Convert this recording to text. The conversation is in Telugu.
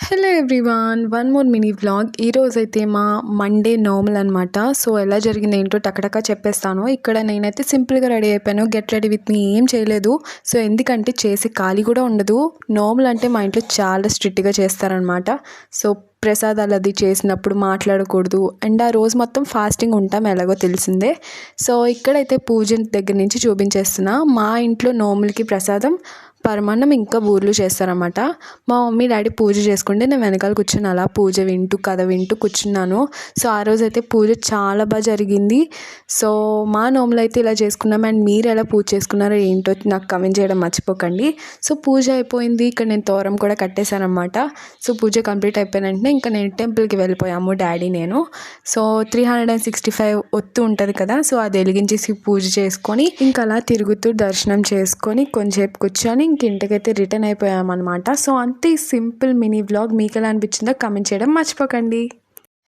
Hello everyone, one more mini vlog. ఈరోజైతే మా మండే నార్మల్ అనమాట. సో ఎలా జరిగింది ఏంటో టకటకా చెప్పేస్తాను. ఇక్కడ నేనైతే సింపుల్గా రెడీ అయిపోయాను. గెట్ రెడీ విత్ మీ ఏం చేయలేదు. సో ఎందుకంటే చేసే ఖాళీ కూడా ఉండదు. నార్మల్ అంటే మా ఇంట్లో చాలా స్ట్రిక్ట్గా చేస్తారనమాట. సో ప్రసాదాలు అది చేసినప్పుడు మాట్లాడకూడదు అండ్ ఆ రోజు మొత్తం ఫాస్టింగ్ ఉంటాం, ఎలాగో తెలిసిందే. సో ఇక్కడైతే పూజ దగ్గర నుంచి చూపించేస్తున్నా. మా ఇంట్లో నోములకి ప్రసాదం పరమాన్నం ఇంకా బూర్లు చేస్తారన్నమాట. మా మమ్మీ డాడీ పూజ చేసుకుంటే నేను వెనకాల కూర్చొని అలా పూజ వింటూ కథ వింటూ కూర్చున్నాను. సో ఆ రోజైతే పూజ చాలా బాగా జరిగింది. సో మా నోములు అయితే ఇలా చేసుకున్నాం. అండ్ మీరు ఎలా పూజ చేసుకున్నారో ఏంటో నాకు కమెంట్ చేయడం మర్చిపోకండి. సో పూజ అయిపోయింది. ఇక్కడ నేను తోరం కూడా కట్టేశాను అనమాట. సో పూజ కంప్లీట్ అయిపోయిన వెంటనే ఇంకా నేను టెంపుల్కి వెళ్ళిపోయాము డాడీ నేను. సో 365 ఒత్తు ఉంటుంది కదా, సో అది వెలిగించేసి పూజ చేసుకొని ఇంకా అలా తిరుగుతూ దర్శనం చేసుకొని కొంచెంసేపు కూర్చొని ఇంక ఇంటికైతే రిటర్న్ అయిపోయామన్నమాట. సో అంతే సింపుల్ మినీ వ్లాగ్. మీకు ఎలా అనిపించిందో కమెంట్ చేయడం మర్చిపోకండి.